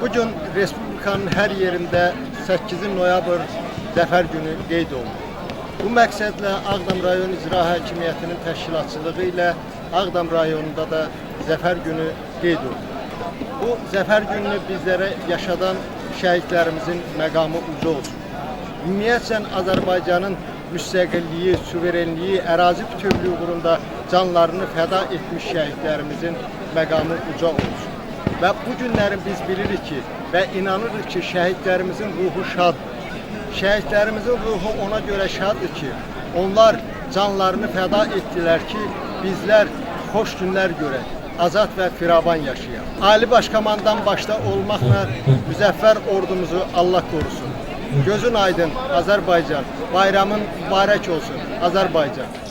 Bugün Respublikanın her yerinde 8 noyabr Zəfər günü qeyd olunur. Bu məqsədlə Ağdam rayon İcra Hakimiyyətinin təşkilatçılığı ilə Ağdam rayonunda da Zəfər günü qeyd olunur. Bu Zəfər gününü bizlərə yaşadan şəhidlərimizin məqamı uca olsun. Ümumiyyətlə Azərbaycanın müstəqilliyi, suverenliyi, ərazi bütövlüyü uğrunda canlarını fəda etmiş şəhidlərimizin məqamı uca olsun. Və bu günlərin biz bilirik ki və inanırıq ki, şəhidlərimizin ruhu şaddır. Şəhidlərimizin ruhu ona görə şaddır ki, onlar canlarını fəda etdilər ki, bizlər xoş günlər görək, azad və firavan yaşayaq. Ali Başkomandan başda olmaqla müzəffər ordumuzu Allah qorusun. Gözün aydın Azərbaycan, bayramın mübarək olsun Azərbaycan.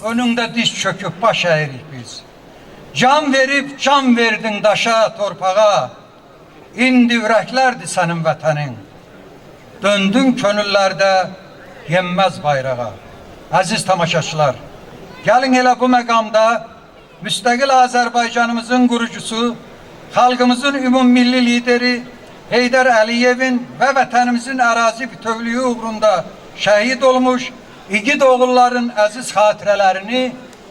Önünde diz çöküp baş eğrik biz. Can verip can verdin daşa, torpağa. İndi ürəklərdir sənin vətənin. Döndün könüllərdə yenməz bayrağa. Əziz tamaşaçılar, gəlin elə bu məqamda müstəqil Azərbaycanımızın qurucusu, xalqımızın ümummilli lideri Heydər Əliyevin və vətənimizin ərazi bütövlüyü uğrunda şəhid olmuş igid oğulların əziz xatirələrini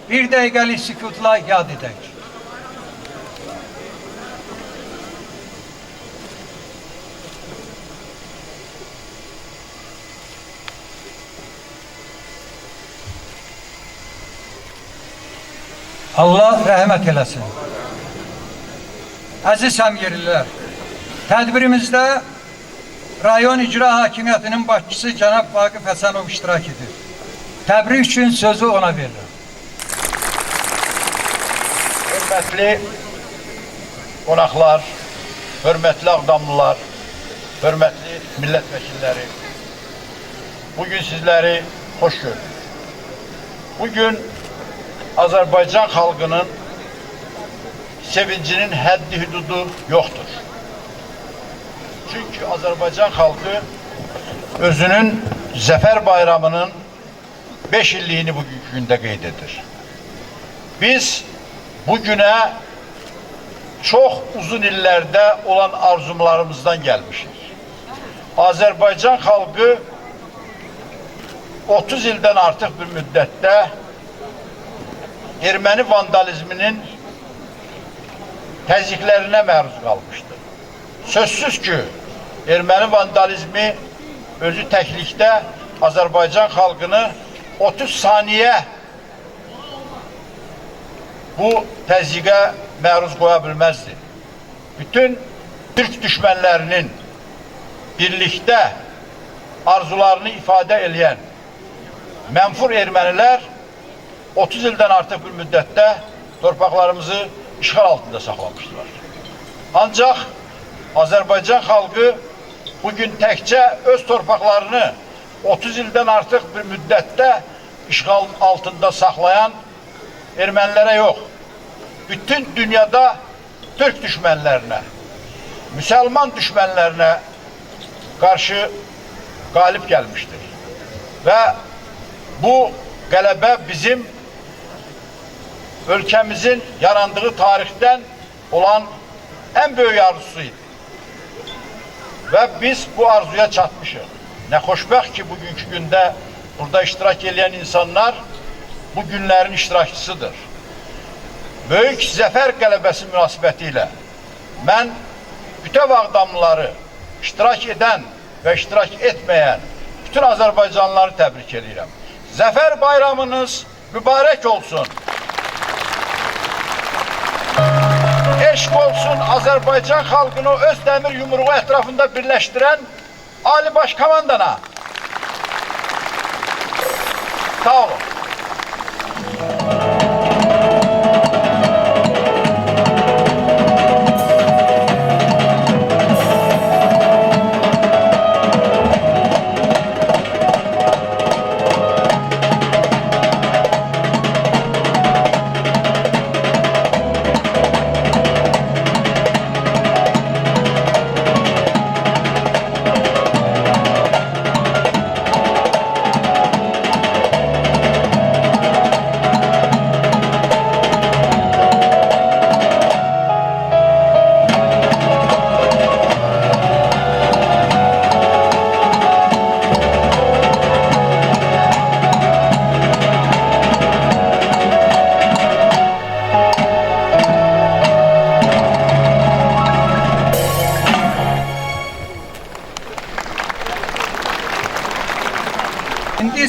bir dəqiqəlik sükutla yad edək. Allah rəhmət eləsin. Əziz həmyerlilər, tədbirimizdə rayon icra hakimiyyətinin başçısı cənab Vaqif Həsənov iştirak edir. Təbrik üçün sözü ona verirəm. Hörmətli qonaqlar, hörmətli Ağdamlılar, hörmətli millət vəkilləri, bugün sizləri xoş gördük. Bugün Azərbaycan xalqının sevincinin həddi hüdudu yoxdur. Çünki Azərbaycan xalqı özünün Zəfər bayramının 5 illiyini bugünkü gündə qeyd edir. Biz bu günə çox uzun illərdə olan arzumlarımızdan gəlmişik. Azərbaycan xalqı 30 ildən artıq bir müddətdə erməni vandalizminin təzyiqlərinə məruz qalmışdır. Sözsüz ki, erməni vandalizmi özü təklikdə Azərbaycan xalqını 30 saniyə bu təzyiqə məruz qoya bilməzdi. Bütün Türk düşmənlərinin birlikdə arzularını ifadə edən mənfur ermənilər 30 ildən artıq bir müddətdə torpaqlarımızı işğal altında saxlamışdılar. Ancaq Azərbaycan xalqı bugün təkcə öz torpaqlarını 30 ildən artıq bir müddətdə işğal altında saxlayan ermənilərə yox, bütün dünyada Türk düşmənlərinə, müsəlman düşmənlərinə qarşı qalib gəlmişdir. Və bu qələbə bizim ölkəmizin yarandığı tarixdən olan ən böyük arzusu idi. Və biz bu arzuya çatmışıq. Nə xoşbəxt ki, bugünkü gündə burada iştirak edən insanlar bu günlərin iştirakçısıdır. Böyük zəfər qələbəsi münasibəti ilə mən bütöv Ağdamlıları, iştirak edən və iştirak etməyən bütün Azərbaycanlıları təbrik edirəm. Zəfər bayramınız mübarək olsun. Eşq olsun Azərbaycan xalqını öz dəmir yumruğu ətrafında birləşdirən Ali Başkomandana. Sağ olun.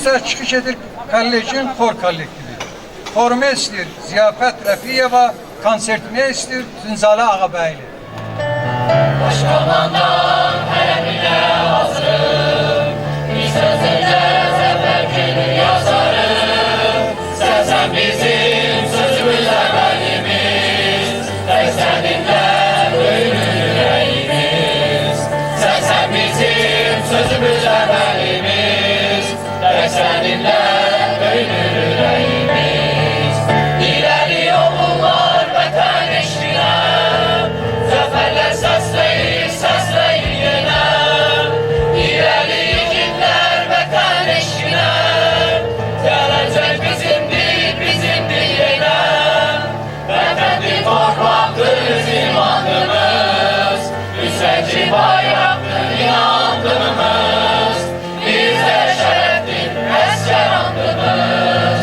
isə çıxış edir kollecin xor kollektivi. Xormestr Ziyafət Rəfiyeva, konsertmeyster Tünzalə Ağabəyli. Başkomandan hərəminə hazır, biz sözlərlə zəfər günü yazarıq. Sən bizim sözümüzlə bəlimiz, dəstəninlə böyünür ürəyimiz. Sən bizim sözümüzlə bəlimiz, dəstəninlə böyünür ürəyimiz. İləri yollar vətən eşqinə, zəfərlər səsləyir yenə. İrəli igidlər vətən eşqinə, gələcək bizimdir yenə. Vətəndir, torpaqdır bizim andımız, üstəci bayraqdır inandığımız. Bizdə şərəfdir əsgər andımız,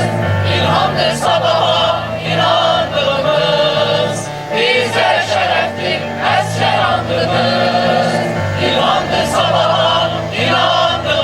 İlhamdır sabaha inandığımız. Bizdə şərəfdir əsgər andımız, İlhamdır sabaha inandığımız.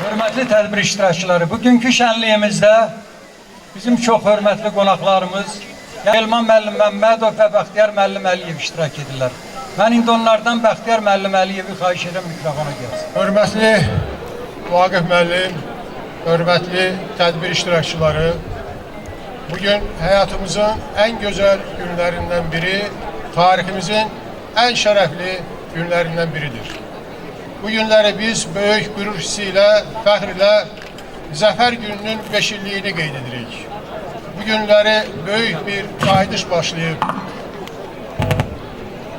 Hörmətli tədbir iştirakçıları, bugünkü şənliyimizdə bizim çox hörmətli qonaqlarımız Elman müəllim Məmmədov və Bəxtiyar müəllim Əliyev iştirak edirlər. Mən indi onlardan Bəxtiyar müəllim Əliyevi xahiş edirəm mikrofona gəlsin. Hörmətli Vaqif müəllim, hörmətli tədbir iştirakçıları, bugün həyatımızın ən gözəl günlərindən biri, tariximizin ən şərəfli günlərindən biridir. Bu günləri biz böyük qürur hissi ilə, fəxr ilə Zəfər gününün 5 illiyini qeyd edirik. Bu günləri böyük bir qayıdış başlayıb.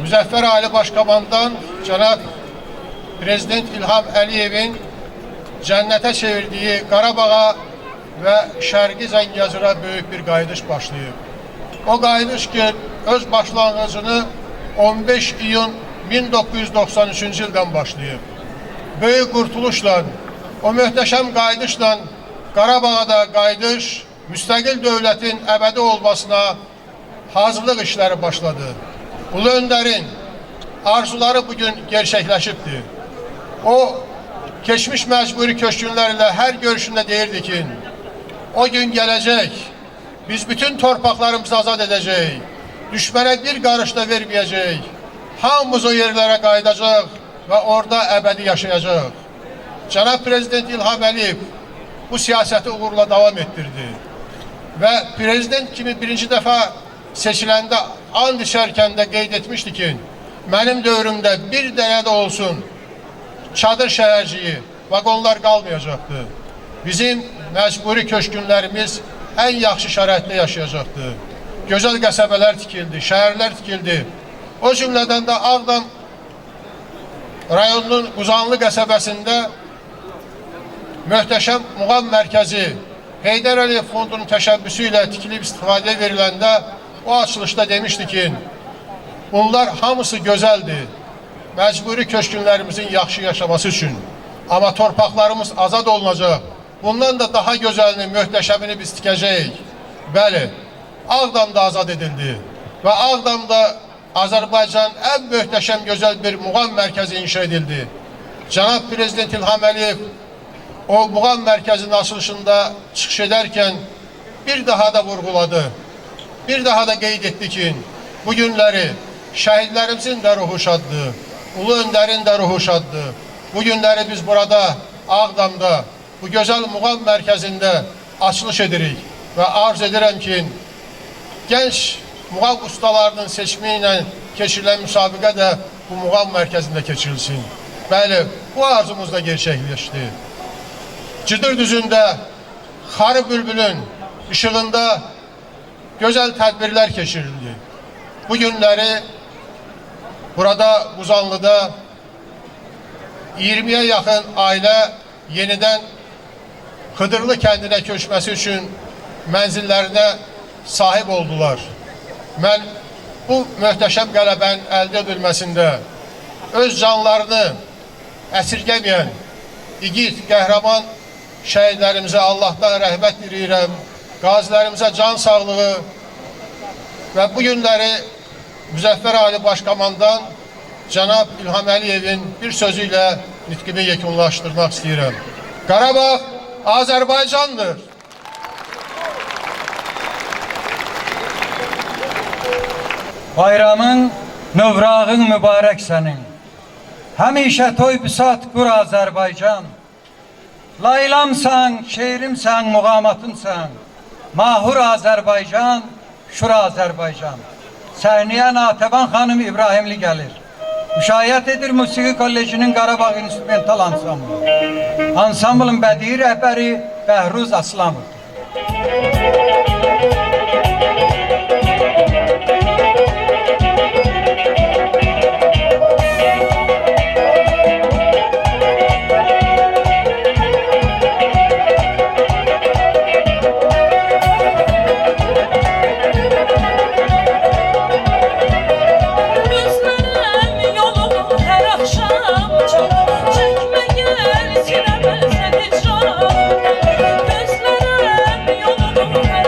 Müzəffər Ali Başkomandan cənab Prezident İlham Əliyevin cənnətə çevirdiyi Qarabağa və Şərqi Zəngəzura böyük bir qayıdış başlayıb. O qayıdış gün öz başlanğıcını 15 iyun 1993-cü ildən başlayıb. Böyük qurtuluşla, o möhtəşəm qayıdışla Qarabağda qayıdış, müstəqil dövlətin əbədi olmasına hazırlıq işləri başladı. Ulu Öndərin arzuları bugün gerçəkləşibdir. O, keçmiş məcburi köçkünlərlə hər görüşündə deyirdi ki, o gün gələcək, biz bütün torpaqlarımızı azad edəcək, düşmənə bir qarış da verməyəcək, hamımız o yerlərə qayıdacaq və orada əbədi yaşayacaq. Cənab Prezident İlham Əliyev bu siyasəti uğurla davam etdirdi. ve prezident kimi birinci defa seçiləndə and içərkən də qeyd etmişdi ki, mənim dövrümdə bir dənə də olsun çadır şəhərciyi, vaqonlar qalmayacaqdı. Bizim məcburi köşkünlərimiz ən yaxşı şəraitdə yaşayacaqdı. Gözəl qəsəbələr tikildi, şəhərlər tikildi. O cümlədən də Ağdam rayonunun Uzanlı qəsəbəsində möhtəşəm muğam mərkəzi Heydər Əliyev Fondunun təşəbbüsü ilə tikilib istifadəyə veriləndə o açılışda demişdi ki, bunlar hamısı gözəldir, məcburi köşkünlərimizin yaxşı yaşaması üçün. Amma torpaqlarımız azad olunacaq. Bundan da daha gözəlini, möhtəşəmini biz tikəcəyik. Bəli, Ağdam da azad edildi və Ağdamda Azərbaycan ən möhtəşəm, gözəl bir muğam mərkəzi inşa edildi. Cənab Prezident İlham Əliyev o muğam mərkəzinin açılışında çıxış edərkən bir daha da vurğuladı. Bir daha da qeyd etdi ki, bu günləri şəhidlərimizin də ruhu şaddır, Ulu Öndərin də ruhu şaddır. Bu günləri biz burada, Ağdamda, bu gözəl muğam mərkəzində açılış edirik və arz edirəm ki, gənc muğam ustalarının seçimi ilə keçirilən müsabiqə də bu muğam mərkəzində keçirilsin. Bəli, bu arzumuz da gerçəkləşdi. Cıdır düzündə Xarı Bülbülün işığında gözəl tədbirlər keçirildi. Bu günləri burada Uzanlıda 20'ye yaxın ailə yenidən Xıdırlı kəndinə köçməsi üçün mənzillərinə sahib oldular. Mən bu möhtəşəm qələbənin əldə edilməsində öz canlarını əsirgəməyən igid, qəhrəman şəhidlərimizə Allahdan rəhmət diləyirəm, qazilərimizə can sağlığı və bu günləri Müzəffər Ali Başkomandan Cənab İlham Əliyevin bir sözü ilə nitqimi yekunlaşdırmaq istəyirəm. Qarabağ Azərbaycandır. Bayramın, mövrağın mübarək sənin. Həmişə toy büsat qur Azərbaycan. Laylamsan, şeirimsən, muğamatınsan. Mahur Azərbaycan, şur Azərbaycan. Səhniyə Natəvan xanım İbrahimli gəlir. Müşayiət edir Musiqi Kollecinin Qarabağ İnstrumental Ansamblı. Ansamblın bədii rəhbəri Bəhruz Aslamov. Gözlerim yolumu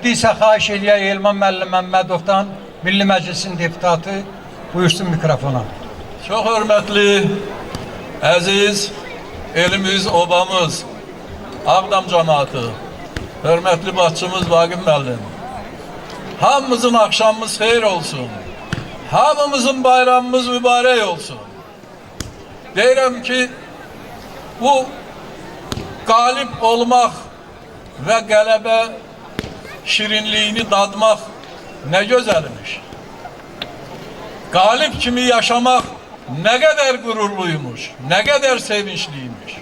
İndi isə xahiş eləyək Elman müəllim Məmmədovdan, Milli Məclisin deputatı, buyursun mikrofona. Çox hörmətli, əziz elimiz, obamız, Ağdam cəmaatı, hörmətli başçımız Vaqif müəllim. Hamımızın axşamımız xeyir olsun. Hamımızın bayramımız mübarək olsun. Deyirəm ki, bu qalib olmaq və qələbə şirinliyini dadmaq nə gözəlmiş. Qalib kimi yaşamaq nə qədər qürurluymuş, nə qədər sevinçliymiş.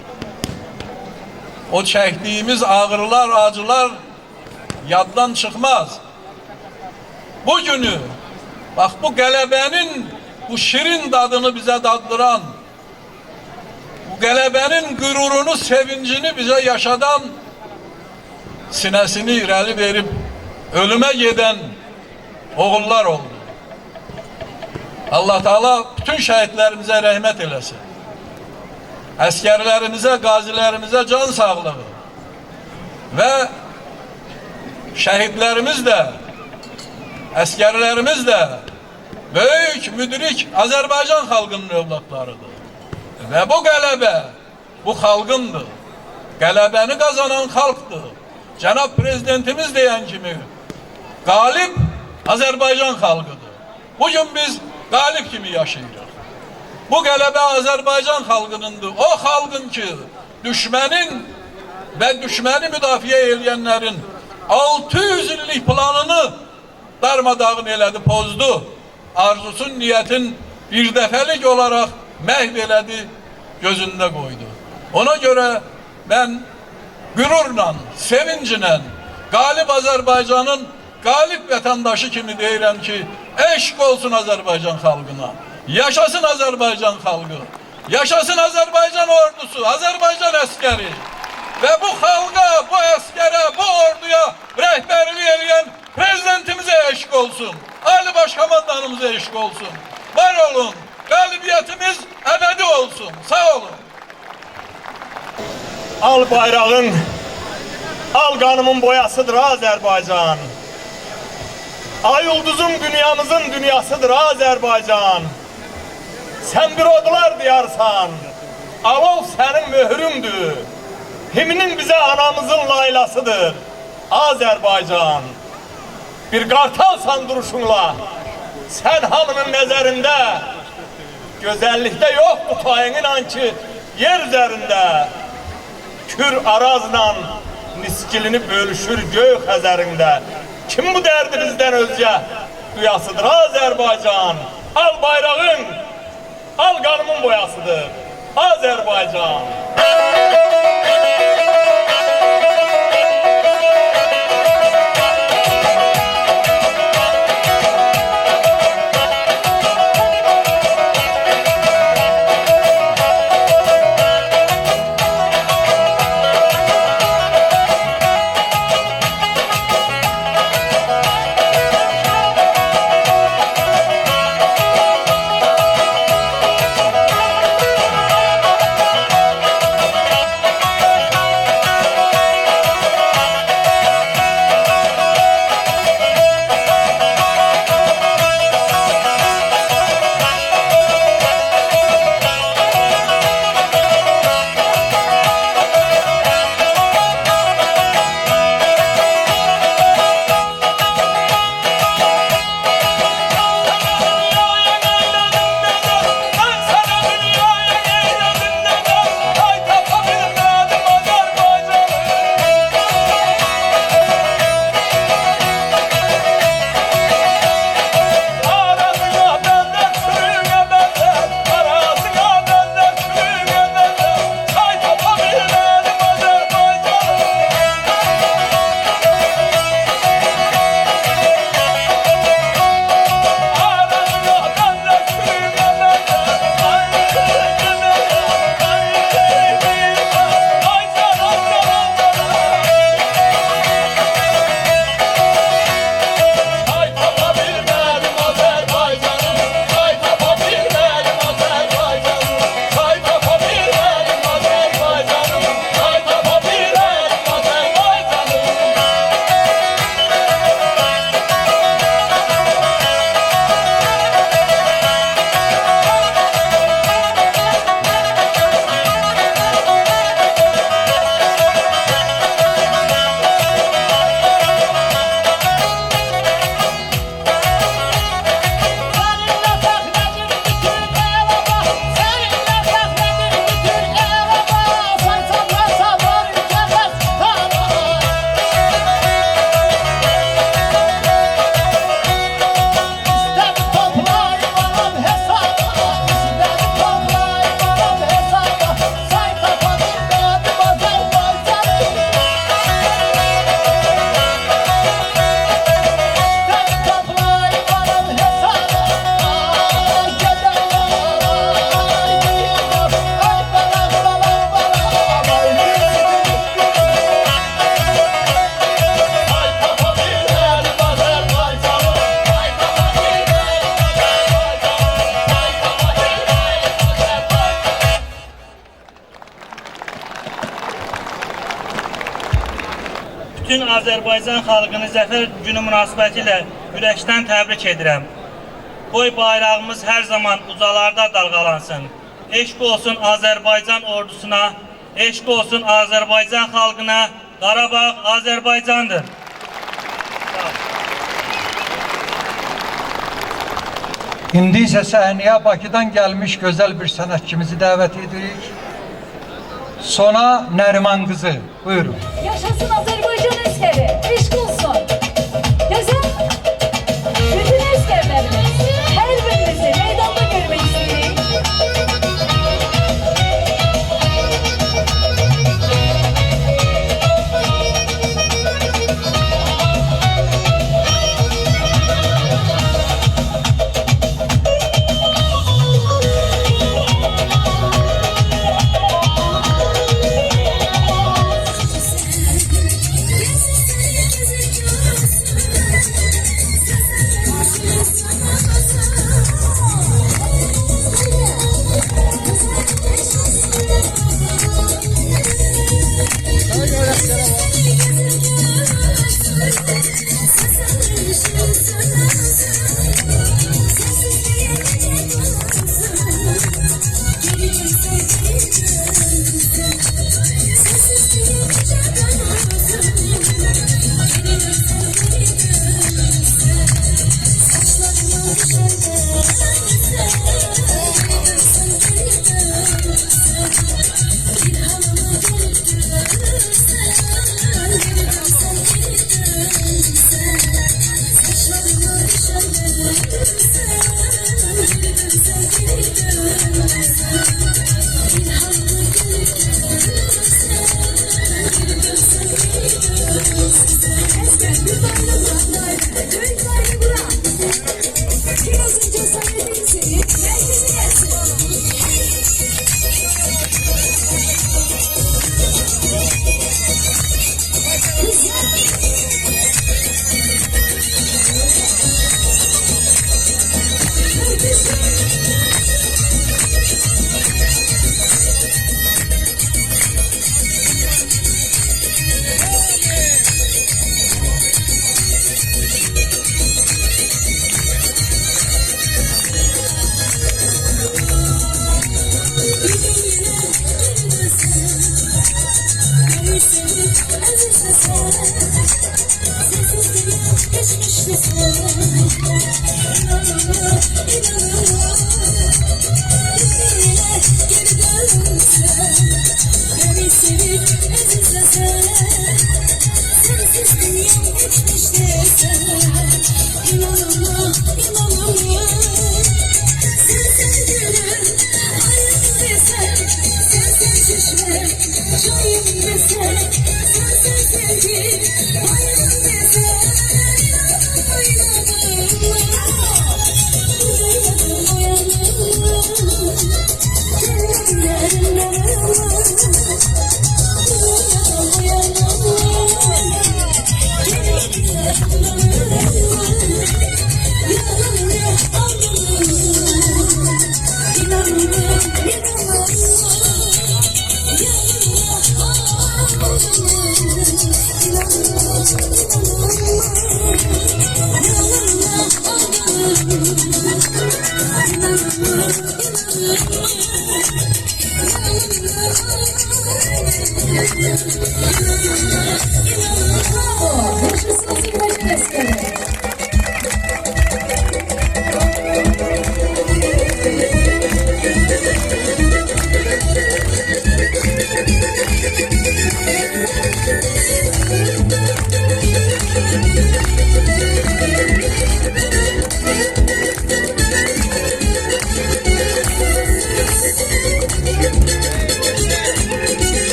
O çəkdiyimiz ağrılar, acılar yaddan çıxmaz. Bu günü, bax bu qələbənin bu şirin dadını bizə daddıran, bu qələbənin qürurunu, sevincini bizə yaşadan, sinəsini irəli verib ölümə gedən oğullar oldu. Allah Teala bütün şəhidlərimizə rəhmət eləsin. Əskərlərimizə, qazilərimizə can sağlığı və şəhidlərimiz də, əskərlərimiz də böyük, müdrik Azərbaycan xalqının övladlarıdır. Və bu qələbə bu xalqındır. Qələbəni qazanan xalqdır. Cənab Prezidentimiz deyən kimi qalib Azərbaycan xalqıdır. Bugün biz qalib kimi yaşayırıq. Bu qələbə Azərbaycan xalqınındır. O xalqın ki, düşmənin və düşməni müdafiə edənlərin 600 illik planını darmadağın elədi, pozdu. Arzusun, niyyətin bir dəfəlik olaraq məhv elədi, gözündə qoydu. Ona görə mən qürurla, sevinclə qalib Azərbaycanın qalib vətəndaşı kimi deyirəm ki, eşq olsun Azərbaycan xalqına. Yaşasın Azərbaycan xalqı. Yaşasın Azərbaycan ordusu, Azərbaycan əskəri. Və bu xalqa, bu əskərə, bu orduya rəhbərlik edən prezidentimizə eşq olsun. Ali Başkomandanımıza eşq olsun. Var olun. Qalibiyyətimiz əbədi olsun. Sağ olun. Al bayrağın, al kanımın boyasıdır Azerbaycan. Ay ulduzum dünyamızın dünyasıdır Azerbaycan. Sen bir odular diyarsan, alov senin mühründür. Himnin bize anamızın laylasıdır Azerbaycan. Bir kartalsan duruşunla, sen hamının nezerinde, güzellikte yok bu tayinin anki yer üzerinde. Kür arazla niskilini bölüşür göğ xəzərində. Kim bu derdi bizden özce duyasıdır Azerbaycan. Al bayrağın, al kanımın boyasıdır Azerbaycan. bütün Azərbaycan xalqını Zəfər günü münasibətilə ürəkdən təbrik edirəm. Qoy bayrağımız hər zaman ucalarda dalğalansın. Eşq olsun Azərbaycan ordusuna, eşq olsun Azərbaycan xalqına. Qarabağ Azərbaycandır. İndi isə səhnəyə Bakıdan gəlmiş gözəl bir sənətçimizi dəvət edirik. Sona Nəriman qızı, buyurun. Yaşasın Azərbaycan əskəri, eşq olsun. Gözəl, bütün əskərlərimiz, hər birimizi meydanda görmək istəyirik.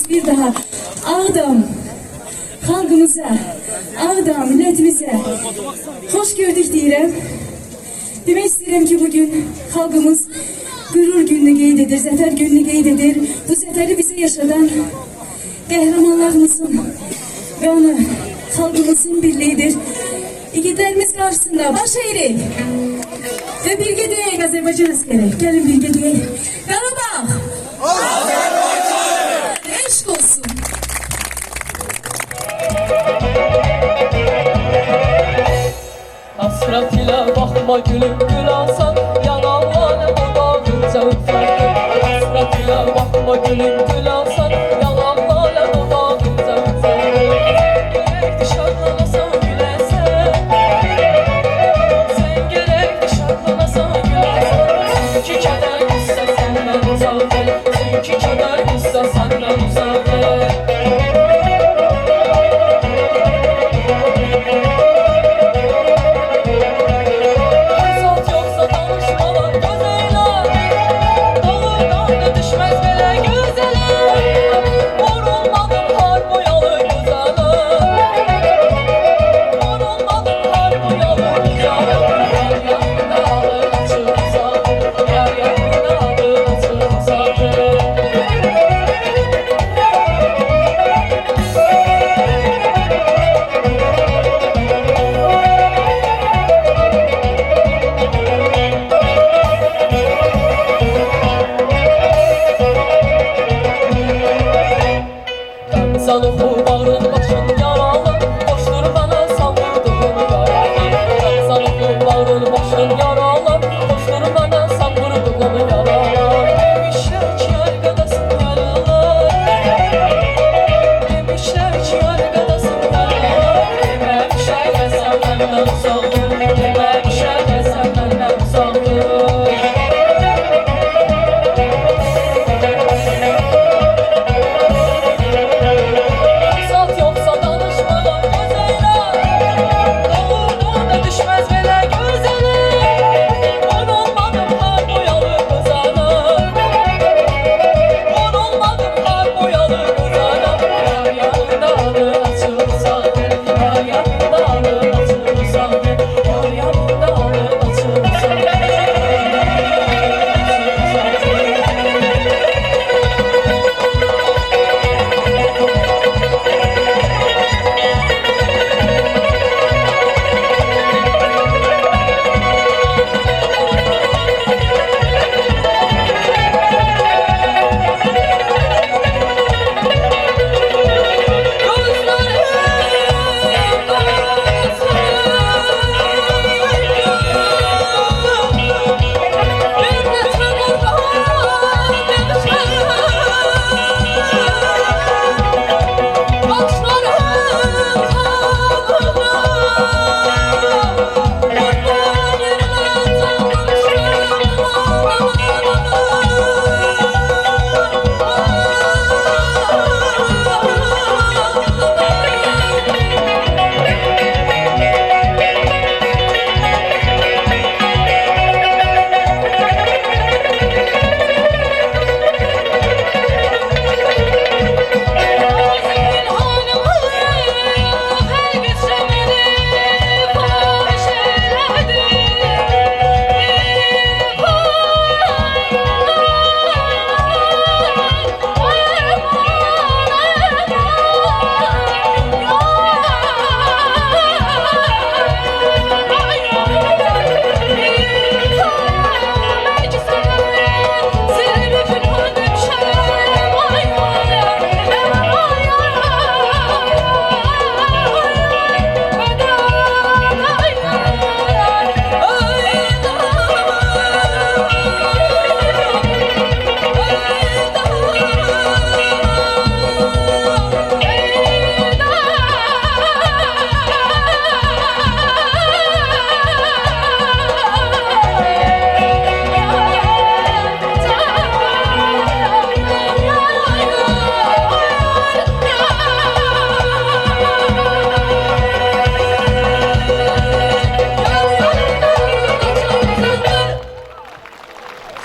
Bir daha Ağdam xalqımıza, Ağdam millətimizə xoş gördük deyirəm. Demək istəyirəm ki, bugün xalqımız gurur gününü qeyd edir, zəfər gününü qeyd edir. Bu zəfəri bizə yaşadan qəhrəmanlarımızın və onu xalqımızın birliyidir. İgidlərimiz qarşısında baş eyirik və birgə deyək Azərbaycan əskəri. Gəlin birgə deyək. Qarabağ! Azərbaycan! Eşq olsun! Hasret ile bakma gülüm gül alsan yalanlarla dudağınca utanır. Hasret ile bakma gülüm gül alsan yalanlarla dudağınca utanır. Gerek dışarıdanasan gülersen, sen gerek dışarıdanasan gülersen. Çünkü keder kızsa senden uzaktır, çünkü keder kızsa senden uzaktır. Salıqlı bağrın başın yaralı, boşdur bana savurduğun yaralı. Salıqlı bağrın başın yaralı, boşdur bana savurduğun yaralı. Demişler ki arkadasın yaralı, demişler ki arkadasın yaralı. Dememişler de sen benden uzaktır, dememişler de sen benden uzaktır.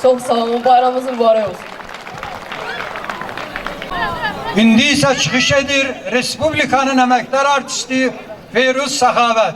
Çok sağ olun, bayramınız mübarek olsun. İndi ise çıkış edir Respublikanın emektar artisti Feyruz Səxavət.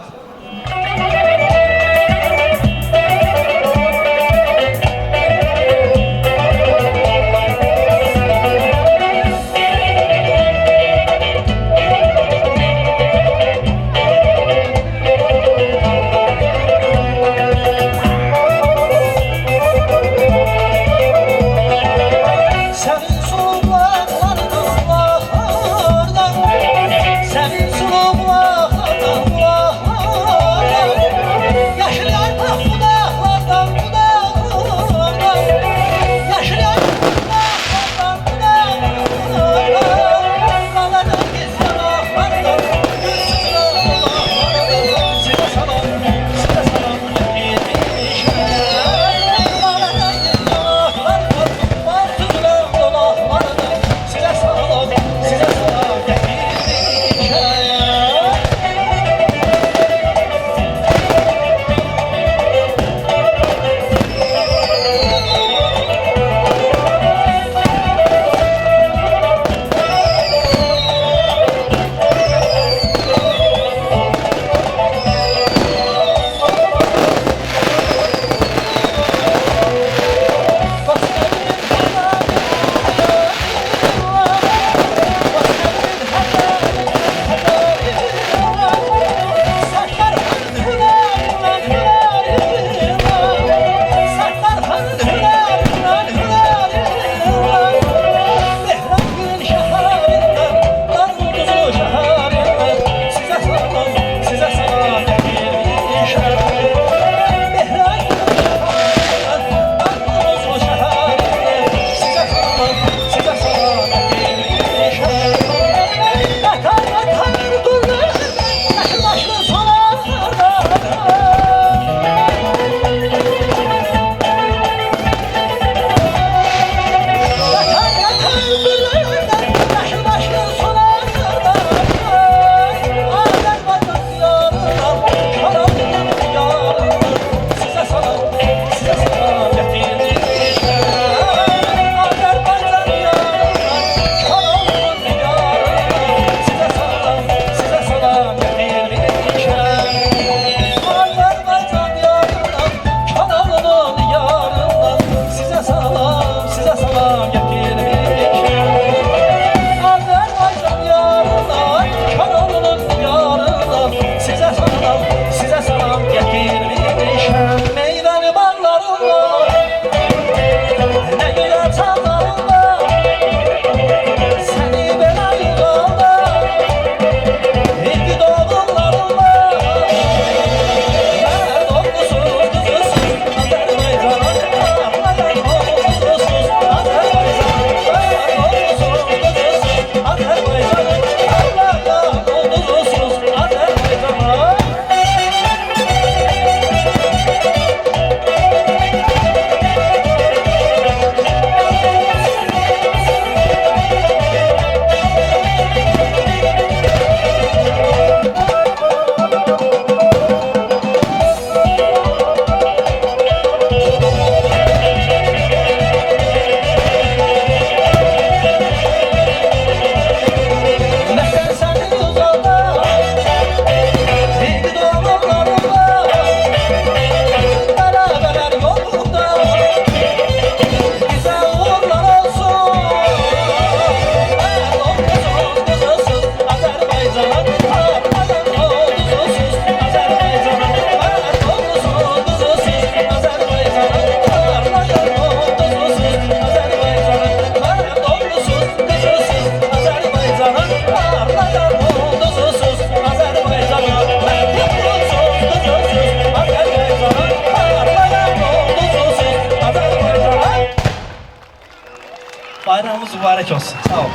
Bayramımız mübarək olsun. Sağ olun.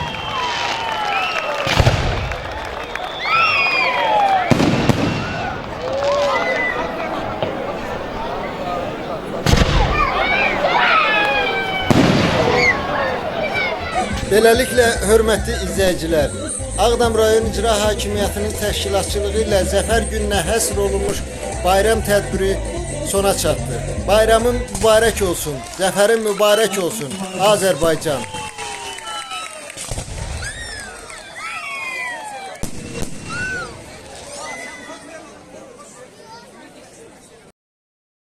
Beləliklə, hörmətli izləyicilər, Ağdam rayon İcra Hakimiyyətinin təşkilatçılığı ilə Zəfər gününə həsr olunmuş bayram tədbiri sona çatdı. Bayramın mübarək olsun, zəfərin mübarək olsun Azərbaycan.